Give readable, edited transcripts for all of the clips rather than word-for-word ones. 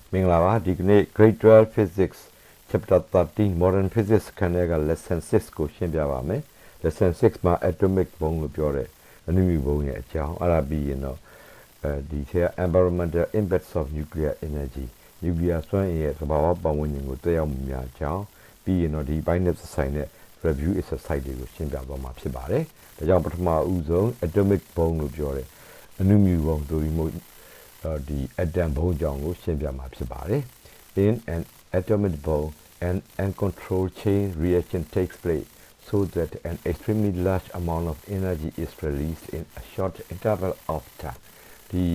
Minglava Digne Grade 12 Physics Chapter 13 Modern Physics Kanega Lesson 6 ကိုရှင်းပြပါမယ် Lesson 6မှာ atomic ဘုံလို့ပြောတဲ့အနုမြူဘုံရဲ့အကြောင်းအဲ့ဒါပြီးရင်တော့ဒီထဲ environmental impacts of nuclear energy nuclear စွမ်းအင်ရဲ့သဘာဝပတ်ဝန်းကျင်ကိုတက်ရောက်မှုများအကြောင်းပြီးရင်တော့ဒီဘိုင်းနဲ့ဆိုင်တဲ့ review exercise တွေကိုရှင်းပြသွားမှာဖြစ်ပါတယ်ဒါကြောင့်ပထမဦးဆုံး atomic ဘုံလို့ပြောတဲ့အနုမြူဘုံတို့ဒီမို့ဒီ atom ဘုံကြောင့်ကိုရှင်းပြမှာဖြစ်ပါတယ် In an atomic bomb an uncontrolled chain reaction takes place so that an extremely large amount of energy is released in a short interval of time ဒီ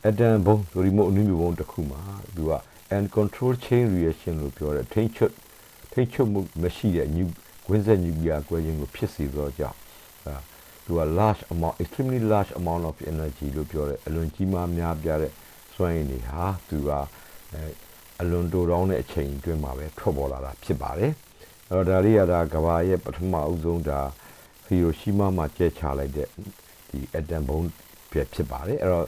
atom ဘုံတို့ဒီမို့အနုမြူဘုံတစ်ခုမှာသူက uncontrolled chain reaction လို့ပြောတဲ့ထိန်းချုပ်မှုမရှိတဲ့ကွင်းဆက် nuclear ကွဲခြင်းကိုဖြစ်စေသောကြောင့်သူက extremely large amount of energy လို့ပြောတဲ့အလွန်ကြီးမားများပြားတဲ့စွမ်းအင်တွေဟာသူကအလွန်တိုးတောင်းတဲ့အချိန်အတွင်းမှာပဲထွက်ပေါ်လာတာဖြစ်ပါတယ်။အဲ့တော့ဒါလေးကကမ္ဘာရဲ့ပထမအဦးဆုံးဟီရိုရှီမာမှာကျဲချလိုက်တဲ့ဒီ atom bomb ဖြစ်ပါတယ်။အဲ့တော့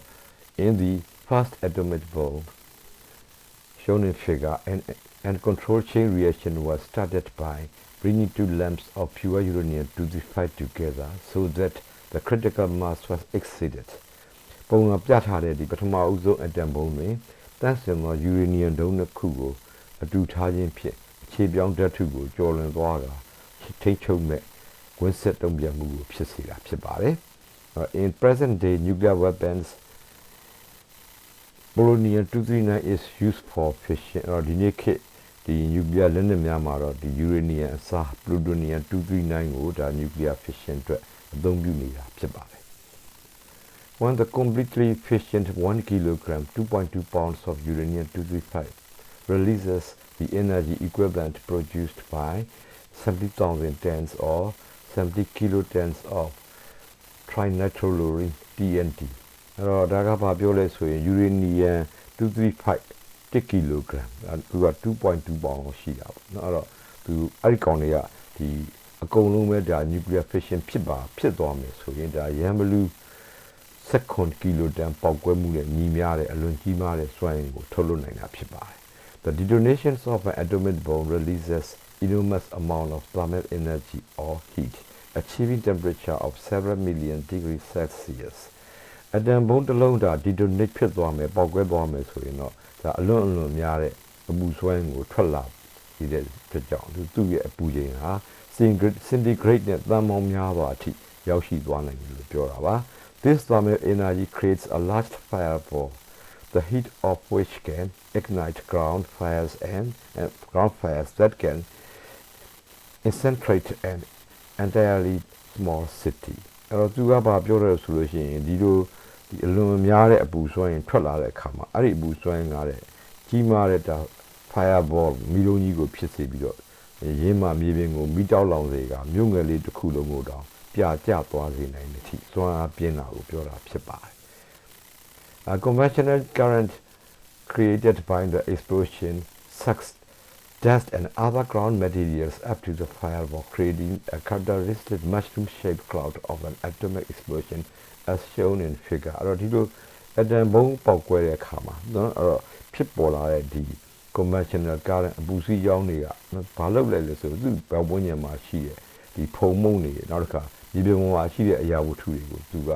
in the first atomic bomb shown in figure and control chain reaction was started by bringing two lumps of pure uranium-235 together so that the critical mass was exceeded. ပုံကပြထားတဲ့ဒီပထမအဦးဆုံး atom bomb တွင်တန့်စင်သော uranium ဒုံးတစ်ခုကိုအတူထားခြင်းဖြင့်ခြေပြောင်းဓာတ်ထုကိုကျော်လွန်သွားတာထိတ်ချုပ်မဲ့ကွင်းဆက်တုံ့ပြန်မှုကိုဖြစ်စေတာဖြစ်ပါတယ်။ In present day nuclear weapons polonium-239 is used for fission ဒီနေ့ခေတ်ဒီ nuclear လက်နက်များမှာတော့ဒီ uranium အစား plutonium-239 ကိုဒါ nuclear fission အတွက်အသုံးပြုနေတာဖြစ်ပါတယ် When the completely fissioned 1 kilogram 2.2 pounds of uranium-235 releases the energy equivalent produced by 70,000 tons or 70 kilotons of trinitrotoluene TNT အဲ့တော့ဒါကဘာပြောလဲဆိုရင် uranium-235 1 kilogram သူက 2.2 pound ရှိတာပေါ့နော်အဲ့တော့သူအဲ့ဒီကောင်တွေကဒီအကုန်လုံးပဲဒါ nuclear fission ဖြစ်သွားမယ်ဆိုရင်ဒါရန်ဘလူး7 kiloton ပေါက်ကွဲမှုနဲ့ညီမျှတဲ့အလွန်ကြီးမားတဲ့စွမ်းအင်ကိုထုတ်လွှတ်နိုင်တာဖြစ်ပါတယ် The detonations of an atomic bomb releases enormous amount of thermal energy or heat achieving temperature of several million degrees Celsius atom bomb တစ်လုံးဒါ detonate ဖြစ်သွားမယ်ပေါက်ကွဲသွားမယ်ဆိုရင်တော့ဒါအလွန်များတဲ့အပူစွမ်းကိုထွက်လာတဲ့အတွက်ကြောင့်သူ့ရဲ့အပူချိန်ဟာ centigrade နဲ့သန်းပေါင်းများစွာအထိရောက်ရှိသွားနိုင်တယ်လို့ပြောတာပါ This thermal energy creates a large fireball, the heat of which can ignite ground fires that can incinerate an entirely small city. အဲ့တော့သူကဘာပြောရဲဆိုလို့ရှိရင်ဒီအလွန်များတဲ့အပူစွမ်းရင်ထွက်လာတဲ့အခါမှာအဲ့ဒီအပူစွမ်းကတဲ့ကြီးမားတဲ့ဒါ fireball မီးလုံးကြီးကိုဖြစ်စေပြီးတော့ရင်းမှမြေပြင်ကိုမီးတောက်လောင်စေကမြို့ငယ်လေးတစ်ခုလုံးကိုတောင်ပြကျသွားစေနိုင်တဲ့အထိစွမ်းအားပြင်းတာကိုပြောတာဖြစ်ပါတယ် A conventional current created by the explosion sucks dust and other ground materials up to the fireball, creating a characteristic mushroom-shaped cloud of an atomic explosion as shown in figure. အဲ့တော့ဒီလို atom ဘုံပေါက်ကွဲတဲ့အခါမှာနော်အဲ့တော့ဖြစ်ပေါ်လာတဲ့ဒီ conventional current အပူစီးကြောင်းတွေကဘာလုပ်လဲလဲဆိုသူ့ဘဝဉ္ဇဉ်မှာရှိတဲ့ဒီဖုံမုံတွေနောက်တစ်ခါဒီဘုံမှာရှိတဲ့အရာဝတ္ထုတွေကိုသူက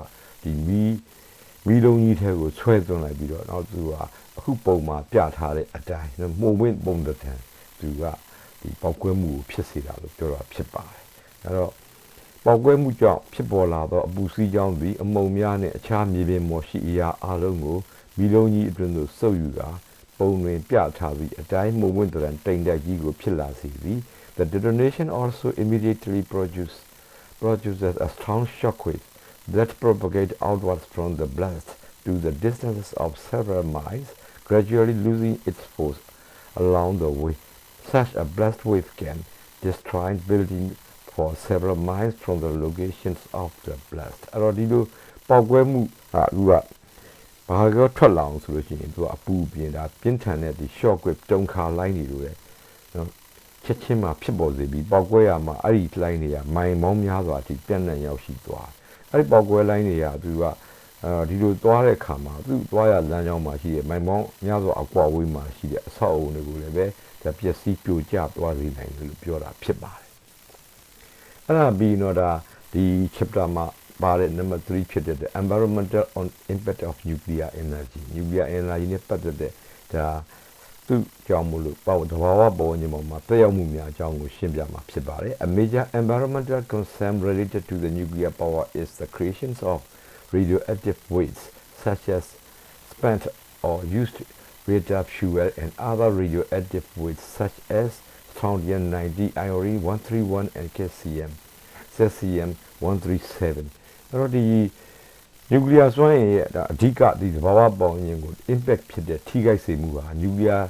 ဒီမီးလုံးကြီးထဲကိုဆွဲသွင်းလိုက်ပြီးတော့နောက်သူကအခုပုံမှာပြထားတဲ့အတိုင်းမှုံဝင်းပုံတဲ့သူကဒီပေါက်ကွဲမှုကိုဖြစ်စေတာလို့ပြောတာဖြစ်ပါတယ်အဲ့တော့ပေါက်ကွဲမှုကြောင့်ဖြစ်ပေါ်လာသောအပူစီးကြောင်းသည်အမုံများနဲ့အခြားမြေပြင်ပေါ်ရှိအရာအလုံးကိုမီးလုံးကြီးအတွင်းသို့စုပ်ယူကာပုံတွင်ပြထားပြီးအတိုင်းမှုံဝင်းတဲ့တိမ်တက်ကြီးကိုဖြစ်လာစေသည် The detonation also immediately produces a strong shockwave that propagates outwards from the blast to the distances of several miles, gradually losing its force along the way. Such a blast wave can destroy buildings for several miles from the locations of the blast. အဲ့တော့ဒီလိုပေါက်ကွဲမှုဟာသူကဘာကြောထွက်လာအောင်ဆိုလို့ရှိရင်သူကအပူပြင်းတာပြင်းထန်တဲ့ဒီ shock wave တုံခါလိုင်းတွေလို့နော်ချက်ချင်းမှာဖြစ်ပေါ်စေပြီးပေါက်ကွဲရမှာအဲ့ဒီလိုင်းတွေကမိုင်မောင်းများစွာအထိပြန့်နှံ့ရောက်ရှိသွားအဲ့ဒီပေါက်ကွဲလိုင်းတွေကသူက ဒီလိုသွားတဲ့ခါမှာသူသွားရလမ်းကြောင်းမှာရှိတဲ့မိုင်ပေါင်းများစွာအကွာဝေးမှာရှိတဲ့အဆောက်အအုံတွေကိုလည်းပဲဒါပျက်စီးပြိုကျသွားစေနိုင်တယ်လို့ပြောတာဖြစ်ပါတယ်အဲ့ဒါပြီးတော့ဒါဒီ chapter မှာပါတဲ့ number 3ဖြစ်တဲ့ environmental impact of nuclear energy nuclear energy နဲ့ပတ်သက်တဲ့ဒါသူကြောင့်မလို့သဘာဝပတ်ဝန်းကျင်ပေါ်မှာတက်ရောက်မှုများအကြောင်းကိုရှင်းပြမှာဖြစ်ပါတယ် A major environmental concern related to the nuclear power is the creation of radioactive waste such as spent or used reactor fuel and other radioactive waste such as strontium-90, iodine-131 and cesium-137 အဲ့တော့ဒီ nuclear စွမ်းအင်ရဲ့ဒါအဓိကဒီသဘာဝပတ်ဝန်းကျင်ကို impact ဖြစ်တဲ့ထိခိုက်စေမှုဟာ nuclear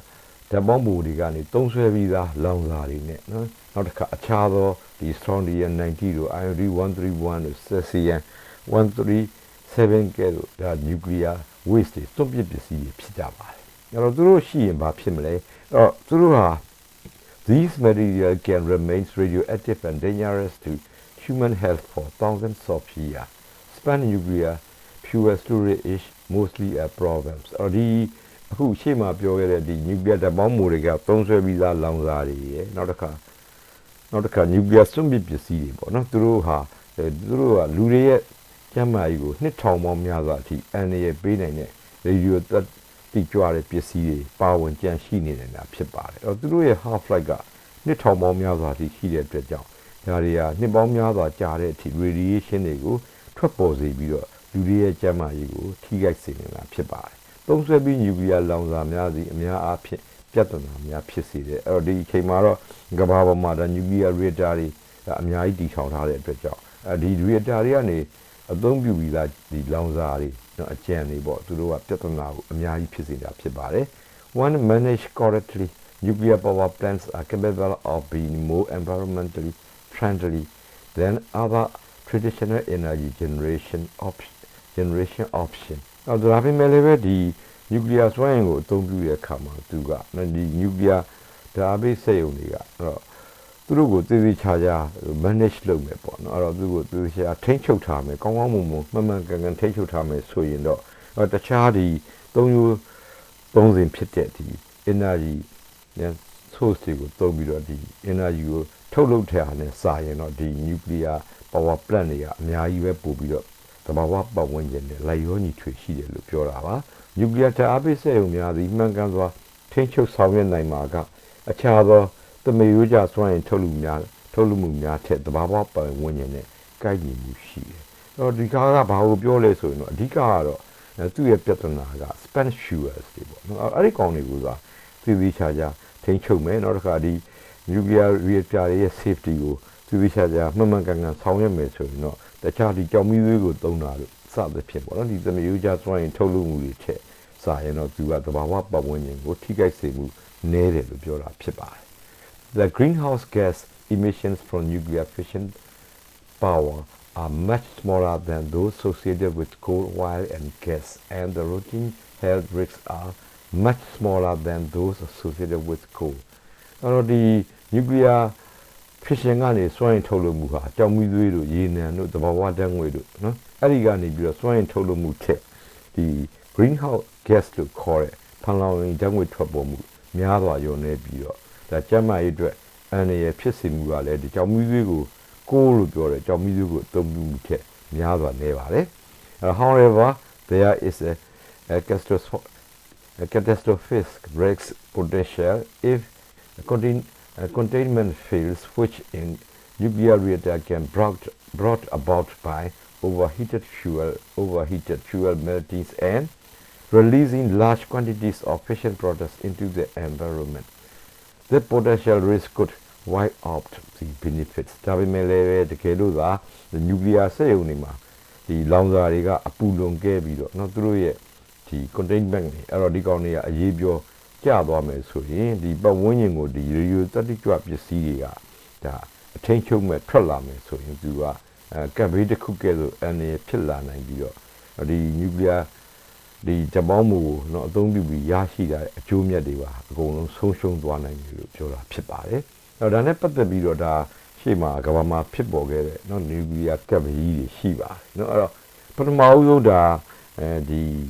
ဓာတ်ပေါင်းဖိုတွေကနေသုံးစွဲပြီးသားလောင်စာတွေနဲ့နော်နောက်တစ်ခါအခြားသောဒီ strontium-90 တို့ iodine-131 တို့ cesium-137 ကဲ့သို့ဒါ nuclear waste တွေစွန့်ပစ်ပစ္စည်းတွေဖြစ်ကြပါတယ်အဲ့တော့သူတို့ရှိရင်ဘာဖြစ်မလဲအဲ့တော့သူတို့ဟာ these materials can remain radioactive and dangerous to human health for thousands of years spent nuclear fuel storage is mostly a problem အဲ့ဒီအခုရှေ့မှာပြောခဲ့တဲ့ဒီ nuclear ဓာတ်ပေါင်းမိုတွေကသုံးစွဲပြီးသားလောင်စာတွေရယ်နောက်တစ်ခါ nuclear စွန့်ပစ်ပစ္စည်းတွေပေါ့နော်သူတို့ကလူတွေရဲ့ကျန်းမာရေးကိုနှစ်ထောင်ပေါင်းများစွာအထိအန္တရာယ်ပေးနိုင်တဲ့ radio တိကျတဲ့ပစ္စည်းတွေပါဝင်ကြန့်ရှိနေနေတာဖြစ်ပါတယ်အဲ့တော့သူတို့ရဲ့ half life ကနှစ်ထောင်ပေါင်းများစွာအထိရှိတဲ့အတွက်ကြောင့်ဒါတွေကနှစ်ပေါင်းများစွာကြာတဲ့အထိ radiation တွေကိုထွက်ပေါ်စေပြီးတော့လူတွေရဲ့ကျန်းမာရေးကိုထိခိုက်စေနေတာဖြစ်ပါတယ်သုံးစွဲပြီး nuclear လောင်စာများစီအများအားဖြင့်ပြဿနာများဖြစ်စေတယ်အဲ့တော့ဒီအချိန်မှာတော့ကမ္ဘာပေါ်မှာဒါ nuclear reactor တွေအများကြီးတည်ထောင်ထားတဲ့အတွက်ကြောင့်ဒီ reactor တွေကနေအသုံးပြုပြီးသားဒီလောင်စာတွေနော်အကျန်တွေပေါ့သူတို့ကပြဿနာကိုအများကြီးဖြစ်စေတာဖြစ်ပါတယ် One managed correctly nuclear power plants are capable of being more environmentally friendly than other traditional energy generation option အဲ့ဒါပေမဲ့လည်းဒီ nuclear စွမ်းအင်ကိုအသုံးပြုတဲ့အခါမှာသူကဒီ nuclear ဓာတ်ပေးစက်ရုံတွေကအဲ့တော့သူတို့ကိုသေသေးချာချာ manage လုပ်မယ်ပေါ့နော်အဲ့တော့သူကိုသေသေးချာထိန်းချုပ်ထားမယ်ကောင်းကောင်းမွန်မွန်မှန်မှန်ကန်ကန်ထိန်းချုပ်ထားမယ်ဆိုရင်တော့တခြားဒီသုံးစဉ်ဖြစ်တဲ့ဒီ energy နဲ့ source တွေကိုသုံးပြီးတော့ဒီ energy ကိုထုတ်လုပ်တဲ့ဟာနဲ့စာရင်တော့ဒီ nuclear power plant တွေကအများကြီးပဲပို့ပြီးတော့သဘာဝပတ်ဝန်းကျင်နဲ့လိုက်ရောညီထွေရှိတယ်လို့ပြောတာပါ nuclear ဓာတ်အားပေးစက်ရုံများသည်မှန်ကန်စွာထိန်းချုပ်ဆောင်ရွက်နိုင်မှာကအခြားသောသမီးရိုးကြစွမ်းရင်ထုတ်လုပ်မှုများထက်သဘာဝပတ်ဝန်းကျင်နဲ့ကိုက်ညီမှုရှိတယ်။အဲ့တော့ဒီကားကဘာကိုပြောလဲဆိုရင်တော့အဓိကကတော့သူ့ရဲ့ပြဿနာက spent fuels တွေပေါ့နော်။အဲ့ဒီကောင်တွေကိုသာသေချာထိန်းချုပ်မယ်နောက်တစ်ခါဒီ nuclear reactor ရဲ့ safety ကိုသေချာမှန်မှန်ကန်ကန်ဆောင်ရွက်မယ်ဆိုရင်တော့တခြားဒီကြောင်မီးသွေးကိုသုံးတာလို့စသဖြင့်ပေါ့နော်ဒီသမီးရိုးကြစွမ်းရင်ထုတ်လုပ်မှုတွေထက်စာရင်တော့သူကသဘာဝပတ်ဝန်းကျင်ကိုထိခိုက်စေမှုနည်းတယ်လို့ပြောတာဖြစ်ပါတယ်။ The greenhouse gas emissions from nuclear fission power are much smaller than those associated with coal, oil, and gas, and the routine health risks are much smaller than those associated with coal. အဲ့တော့ဒီ nuclear fission ကနေစွမ်းအင်ထုတ်လုပ်မှုဟာကြောင်မီးသွေးတို့ရေနံတို့သဘာဝဓာတ်ငွေတို့နော်အဲ့ဒီကနေပြီးတော့စွမ်းအင်ထုတ်လုပ်မှုထက်ဒီ greenhouse gas လို့ခေါ်တဲ့ဖန်လောင်ရင်ဓာတ်ငွေထွက်ပေါ်မှုများစွာလျော့နေပြီးတော့ဒါကျန်းမာရေးအတွက်အန္တရာယ်ဖြစ်စေမှုကလည်းဒီကြောင်မီးသွေးကိုလို့ပြောတယ်ကြောင်မီးသွေးကိုအသုံးပြုမှုထက်များစွာနေပါတယ် However there is a catastrophic risk potential if containment fails which in nuclear reactor can brought about by overheated fuel melting and releasing large quantities of fission products into the environment. The potential risk could wipe out the benefits. ဒါပေမဲ့လည်းတကယ်လို့သာ nuclear စက်ရုံတွေမှာဒီလောင်စာတွေကအပူလွန်ခဲ့ပြီးတော့เนาะသူတို့ရဲ့ဒီ containment တွေအဲ့တော့ဒီကောင်တွေကအရေးပြောကျသွားမယ်ဆိုရင်ဒီပတ်ဝန်းကျင်ကိုဒီ radioactive ပစ္စည်းတွေကဒါအထင်းချုပ်မဲ့ထွက်လာမယ်ဆိုရင်သူကကပ်ဘေးတစ်ခုကဲဆိုအနေဖြစ်လာနိုင်ပြီးတော့ဒီ nuclear ဒီဂျပန်မို့เนาะအသုံးပြုပြီးရရှိတဲ့အကျိုးမြတ်တွေပါအကုန်လုံးဆုံးရှုံးသွားနိုင်တယ်လို့ပြောတာဖြစ်ပါတယ်။အဲ့တော့ဒါနဲ့ပတ်သက်ပြီးတော့ဒါရှေ့မှာကမ္ဘာမှာဖြစ်ပေါ်ခဲ့တဲ့เนาะ nuclear ကပ်ဘေးကြီးတွေရှိပါတယ်เนาะအဲ့တော့ပထမဦးဆုံးဒါ the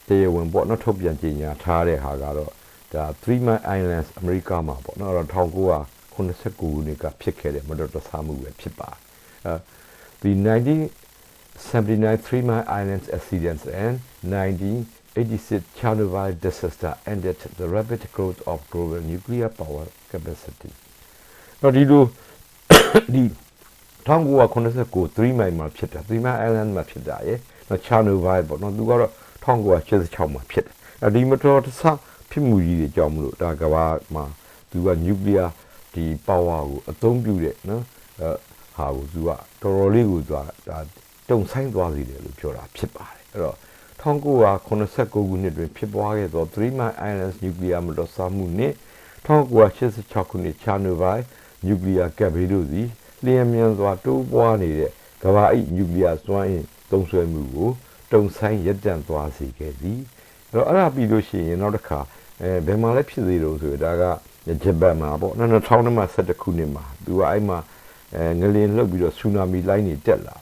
they when bought not Topian Genia, Tare Hagaro, the 3 Mile Islands, America, but not a Tongoa, Konaseku, Nika, Picare, Madota Samu, Pipa. The 1979 3 Mile Islands accidents and 1986 Chernobyl disaster ended the rapid growth of global nuclear power capacity. Now, the Tongoa Konaseku, 3 Mile Mapita, 3 Mile Island Mapita, not Chernobyl, but not Dugaro. Tongo just choma pit. A dimeter to sa Pimuji Jamlu, Dagawa, do a nuclear, the power, a don't build it, no? How do I? Toroli would don't sign wazi, Lupura, Pipa. Tongo are Konoseko unit with Pipa or 3 Mile Islands nuclear Modosamune, Tongo just chokuni Chanuvai, nuclear Gabiduzi, Liamians were 2 1 Gawai nuclear swine, don't swim. တုံဆိုင်ရက်တန့်သွားစေခဲ့သည်အဲ့တော့အဲ့ဒါပြီးလို့ရှိရင်နောက်တစ်ခါဘယ်မှာလဲဖြစ်သေးလို့ဆိုတော့ဒါကဂျပန်မှာပေါ့2011ခုနှစ်မှာသူကအဲ့မှာငလျင်လှုပ်ပြီးတော့ဆူနာမီလိုင်းတွေတက်လာ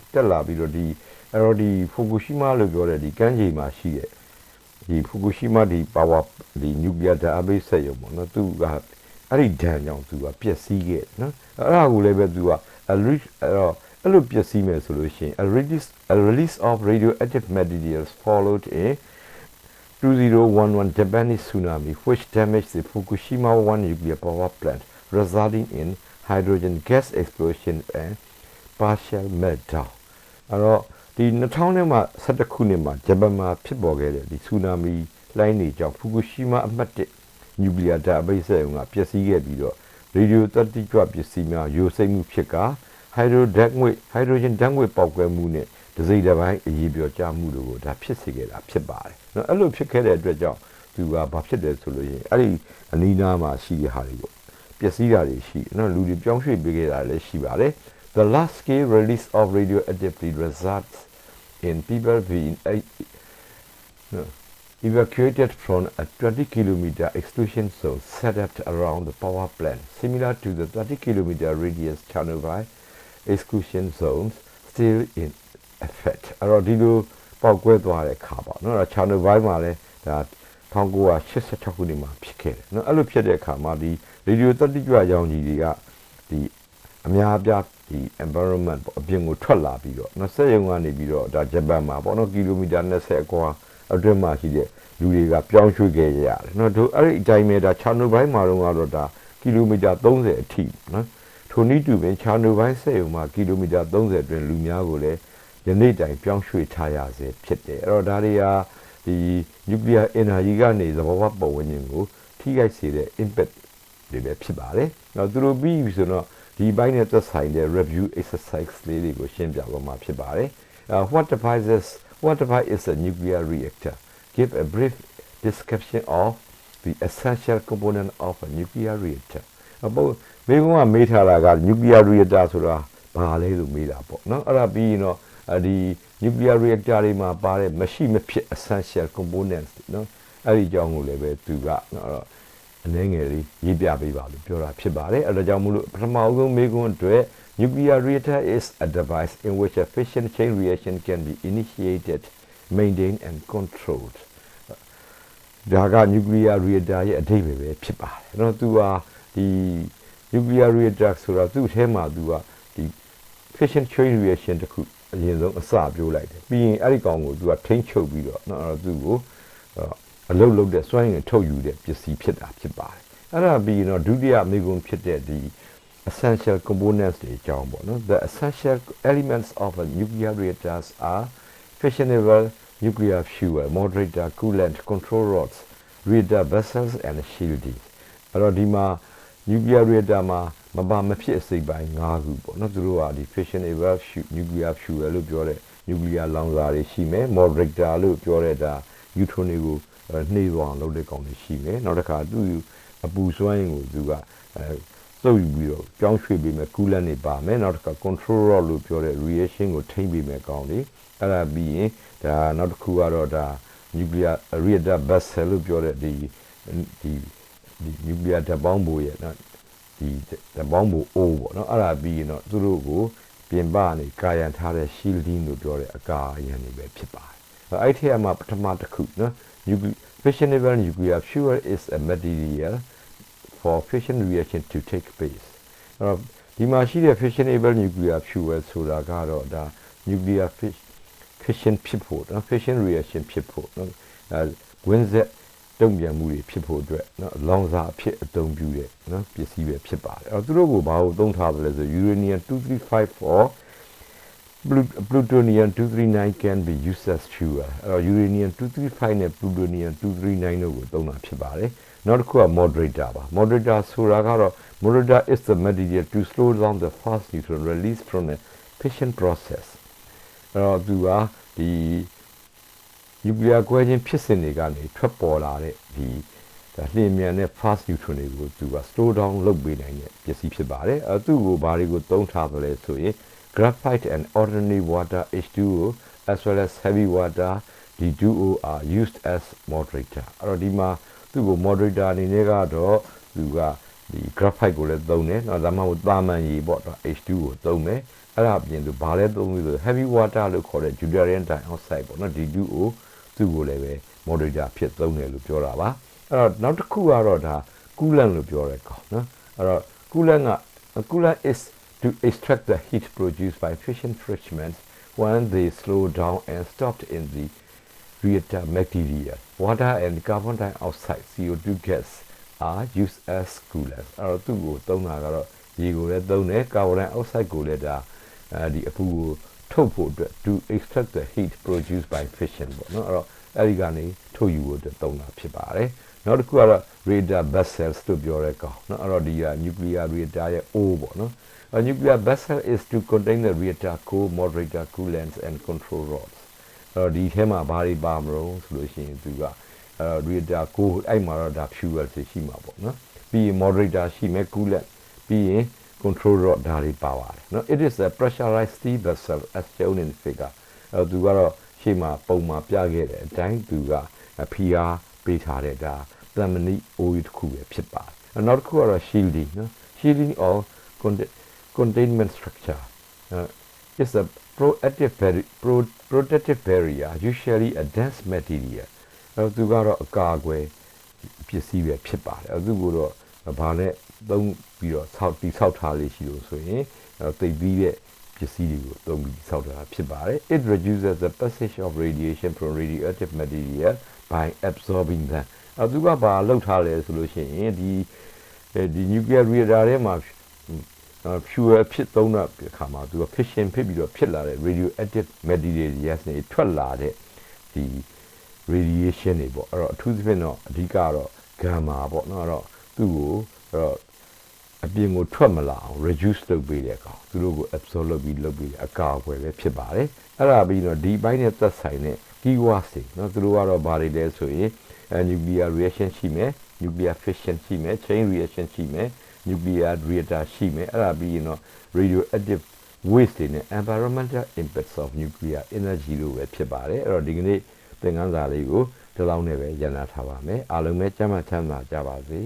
ပြီးတော့ဒီအဲ့တော့ဒီဖူကူရှီမာလို့ပြောတဲ့ဒီကမ်းခြေမှာရှိတဲ့ဒီဖူကူရှီမာဒီပါဝါဒီနျူကလ িয়ার ဓာတ်အပိတ်စက်ရုံပေါ့နော်သူကအဲ့ဒီဒဏ်ကြောင့်သူကပျက်စီးခဲ့နော်အဲ့ဒါကိုလည်းပဲသူကအဲ့လိုပျက်စီးမယ်ဆိုလို့ရှိရင် a release of radioactive materials followed a 2011 Japanese tsunami which damaged the Fukushima 1 nuclear power plant resulting in hydrogen gas explosion and partial meltdown အဲ့တော့ဒီ2017ခုနှစ်မှာဂျပန်မှာဖြစ်ပေါ်ခဲ့တဲ့ဒီ tsunami လိုင်းတွေကြောင့် Fukushima အမှတ်1 nuclear ဓာတ်အပိတ်စက်ရုံကပျက်စီးခဲ့ပြီးတော့ radioactive ပစ္စည်းများယိုစိမ့်မှုဖြစ်ကာ hydrogen ဓာတ်ငွေ့ပေါက်ကွဲမှုနဲ့တစိမ့်တစ်ပိုင်းအရေးပြောကြမှုတို့ကိုဒါဖြစ်စေခဲ့တာဖြစ်ပါတယ်။နော်အဲ့လိုဖြစ်ခဲ့တဲ့အတွက်ကြောင့်သူကဘာဖြစ်တယ်ဆိုလို့ရင်အဲ့ဒီအနီးနားမှာရှိတဲ့ဟာတွေကိုပျက်စီးတာတွေရှိနော်လူတွေပြောင်းရွှေ့ပေးခဲ့တာလည်းရှိပါတယ်။ The large scale release of radioactivity results in people being evacuated from a 20-kilometer exclusion zone set up around the power plant, similar to the 30-kilometer radius Chernobyl exclusion zones still in effect. အဲ့တော့ဒီလိုပေါက်ကွဲသွားတဲ့ခါပေါ့နော်။ Chernobyl မှာလည်းဒါ1986ခုနှစ်မှာဖြစ်ခဲ့တယ်နော်။အဲ့လိုဖြစ်တဲ့အခါမှာဒီ radio သတ္တိကြွရောင်ကြီးတွေကဒီအများအပြားဒီ environment ပေါ့အပြင်ကိုထွက်လာပြီးတော့နော်ဆက်ရုံကနေပြီးတော့ဒါဂျပန်မှာပေါ့နော်ကီလိုမီတာ20အကွာအတွင်းမှာရှိတဲ့လူတွေကပြောင်းရွှေ့ခဲ့ရတယ်နော်တို့အဲ့ဒီအတိုင်းပဲဒါChernobylမှာတော့ဒါကီလိုမီတာ30အထိနော်ထိုနည်းတူပင် Chernobyl ဆက်ရုံမှာကီလိုမီတာ30အတွင်းလူများကိုလည်းယနေ့တိုင်ပြောင်းရွှေ့ထားရစေဖြစ်တယ်အဲ့တော့ဒါတွေဟာဒီ nuclear energy ကနေသဘာဝပတ်ဝန်းကျင်ကိုထိခိုက်စေတဲ့ impact တွေပဲဖြစ်ပါတယ်နော်သူတို့ပြီးပြီဆိုတော့ဒီဘိုင်းနဲ့သက်ဆိုင်တဲ့ review exercise လေးတွေကိုရှင်းပြသွားမှာဖြစ်ပါတယ်what device is a nuclear reactor give a brief description of the essential component of a nuclear reactor အခုမိကုန်းကမေးထားတာက nuclear reactor ဆိုတာဘာလဲလို့မေးတာပေါ့နော်အဲ့ဒါပြီးရင်တော့ဒီ nuclear reactor တွေမှာပါတဲ့မရှိမဖြစ် essential components နော်အဲ့ဒီအကြောင်းကိုလည်းပဲသူကအနေငယ်လေးရေးပြပေးပါလို့ပြောတာဖြစ်ပါတယ်အဲ့ဒါကြောင့်မို့လို့ပထမဆုံးမိကုန်းအတွက် nuclear reactor is a device in which a fission chain reaction can be initiated maintained and controlled ဒါက nuclear reactor ရဲ့အဓိပ္ပာယ်ပဲဖြစ်ပါတယ်နော်သူဟာဒီ nuclear reactor ဆိုတာသူ့ထဲမှာသူကဒီ fission chain reaction တခုအရင်ဆုံးအစပြိုးလိုက်တယ်ပြီးရင်အဲ့ဒီကောင်ကိုသူကထိန်းချုပ်ပြီးတော့နော်အဲ့တော့သူ့ကိုအလုတ်လုတ်တဲ့စွမ်းရည်ထုတ်ယူတဲ့ပစ္စည်းဖြစ်တာဖြစ်ပါတယ်အဲ့ဒါပြီးရင်တော့ဒုတိယမိကုန်းဖြစ်တဲ့ဒီ essential components တွေအကြောင်းပေါ့နော် the essential elements of a nuclear reactors are fissionable nuclear fuel moderator coolant control rods reactor vessels and shielding အဲ့တော့ဒီမှာ nuclear reactor မှာမဖြစ်အစိပ်ပိုင်း၅ခုပေါ့နော်သူတို့ကဒီ fissionable nuclear fuel လို့ပြောတဲ့ nuclear လောင်စာတွေရှိမယ် moderator လို့ပြောတဲ့ဒါ neutron တွေကိုနှေးသွားအောင်လုပ်တဲ့ကောင်တွေရှိမယ်နောက်တစ်ခါသူ့အပူစွမ်းရည်ကိုသူကသုတ်ယူပြီးတော့ကြောင်းရွှေ့ပေးမယ် coolant တွေပါမယ်နောက်တစ်ခါ control rod လို့ပြောတဲ့ reaction ကိုထိန်းပေးမယ်ကောင်တွေအဲ့ဒါပြီးရင်ဒါနောက်တစ်ခုကတော့ဒါ nuclear reactor vessel လို့ပြောတဲ့ဒီ nuclear ဓာတ်ပေါင်းဖိုရဲ့နော်ဒီဓာတ်ပေါင်းဖိုအိုးပေါ့နော်အဲ့ဒါပြီးရင်တော့သူတို့ကိုပြင်ပကနေကာရန်ထားတဲ့ shielding လို့ပြောတဲ့အကာအရံတွေပဲဖြစ်ပါတယ် အဲ့ထက်မှာပထမတစ်ခုနော် fissionable nuclear fuel is a material for fission reaction to take place အဲ့တော့ဒီမှာရှိတဲ့ fissionable nuclear fuel ဆိုတာကတော့ဒါ nuclear fission ဖြစ်ဖို့နော် fission reaction ဖြစ်ဖို့နော်ဝင်းဆက်တုံ့ပြန်မှုတွေဖြစ်ဖို့အတွက်နော်လောင်စာအဖြစ်အသုံးပြုတဲ့နော်ပစ္စည်းပဲဖြစ်ပါတယ်အဲ့တော့သူတို့ကိုဘာလို့သုံးထားသလဲဆို uranium 235 or plutonium 239 can be used as fuel အဲ့တော့ uranium 235နဲ့ plutonium 239တို့ကိုသုံးတာဖြစ်ပါတယ်နောက်တစ်ခုက moderator ပါ moderator ဆိုတာကတော့ moderator is the material to slow down the fast neutron release from the fission process အဲ့တော့သူကဒီ nuclear ကွဲခြင်းဖြစ်စဉ်တွေကနေထွက်ပေါ်လာတဲ့ဒီဒါလျင်မြန်တဲ့ fast neutron တွေကိုသူက slow down လုပ်ပေးနိုင်တဲ့ပစ္စည်းဖြစ်ပါတယ်အဲသူ့ကိုဘာတွေကိုသုံးထားသလဲဆိုရင် graphite and ordinary water H2O as well as heavy water D2O are used as moderator အဲ့တော့ဒီမှာသူ့ကို moderator အနေနဲ့ကတော့သူကဒီ graphite ကိုလည်းသုံးတယ်နော်ဒါမှမဟုတ်တာမန်ရေပေါ့ H2 ကိုသုံးမယ်အဲ့ဒါအပြင်သူဘာလဲသုံးလို့ဆို heavy water လို့ခေါ်တဲ့ deuterium dioxide ပေါ့နော် D2O သူ့ကိုလည်းပဲ moderator ဖြစ်သုံးတယ်လို့ပြောတာပါအဲ့တော့နောက်တစ်ခုကတော့ဒါ coolant လို့ပြောတဲ့ကောင်နော်အဲ့တော့ coolant is to extract the heat produced by fission fragments when they slow down and stopped in the reactor material. Water and carbon dioxide CO2 gas are used as coolants. အဲ့တော့သူ့ကိုသုံးတာကတော့ရေကိုလည်းသုံးတယ် carbon dioxide ကိုလည်းဒါဒီအပူကိုထုတ်ဖို့အတွက် to extract the heat produced by fission ပေါ့နော်အဲ့တော့အဲ့ဒီကနေထုတ်ယူဖို့အတွက်သုံးတာဖြစ်ပါတယ်နောက်တစ်ခုကတော့ reactor vessels လို့ပြောတဲ့ကောင်နော်အဲ့တော့ဒီက nuclear reactor ရဲ့ O ပေါ့နော်A nuclear vessel is to contain the reactor core, moderator, coolants and control rods. ဒီထဲမှာဘာတွေပါမလို့ဆိုလို့ရှိရင်သူကreactor core အဲ့မှာတော့ဒါ fuel ရှိမှာပေါ့နော်ပြီးရင် moderator ရှိမယ် coolant ပြီးရင် control rod ဒါတွေပါပါတယ်နော် It is a pressurized steel vessel as shown in the figure သူကတော့ရှေ့မှာပုံမှာပြခဲ့တဲ့အတိုင်းသူကဖိအားပေးထားတဲ့ဒါသံမဏိအိုးတစ်ခုပဲဖြစ်ပါတယ်နောက်တစ်ခုကတော့ shielding နော် shielding or containment structure is a protective barrier usually a dense material သူကတော့အကာအကွယ်ပစ္စည်းပဲဖြစ်ပါတယ်သူကတော့ဘာနဲ့သုံးပြီးတော့ဆောက်ထားလေးရှိလို့ဆိုရင်သိပြီးတဲ့ပစ္စည်းတွေကိုသုံးပြီးဆောက်ထားဖြစ်ပါတယ် It reduces the passage of radiation from radioactive material by absorbing them သူကဘာလုပ်ထားလဲဆိုလို့ရှိရင်ဒီ nuclear reactor ထဲမှာfuel ဖြစ်သုံးတဲ့အခါမှာသူက fission ဖြစ်ပြီးတော့ဖြစ်လာတဲ့ radioactive material တွေထွက်လာတဲ့ဒီ radiation တွေပေါ့အဲ့တော့အထူးသဖြင့်တော့အဓိကတော့ gamma ပေါ့နော်အဲ့တော့သူ့ကိုအပြင်ကိုထွက်မလာအောင် reduce လုပ်ပေးတဲ့ကောင်သူတို့ကို absorb လုပ်ပြီးအကာအကွယ်ပဲဖြစ်ပါတယ်အဲ့ဒါပြီးတော့ဒီဘိုင်းနဲ့သက်ဆိုင်တဲ့ keywords တွေနော်သူတို့ကတော့ဘာတွေလဲဆိုရင် nuclear reaction ရှိမယ် nuclear fission ရှိမယ် chain reaction ရှိမယ်nuclear reactor ရှိမယ်အဲ့ဒါပြီးရင်တော့ radioactive waste တွေနဲ့ environmental impacts of nuclear energy လို့ပဲဖြစ်ပါတယ်အဲ့တော့ဒီကနေ့သင်ခန်းစာလေးကိုဒီလောက်နဲ့ပဲရန်နာထားပါမယ်အားလုံးပဲကျမ်းမှချမ်းသာကြပါစေ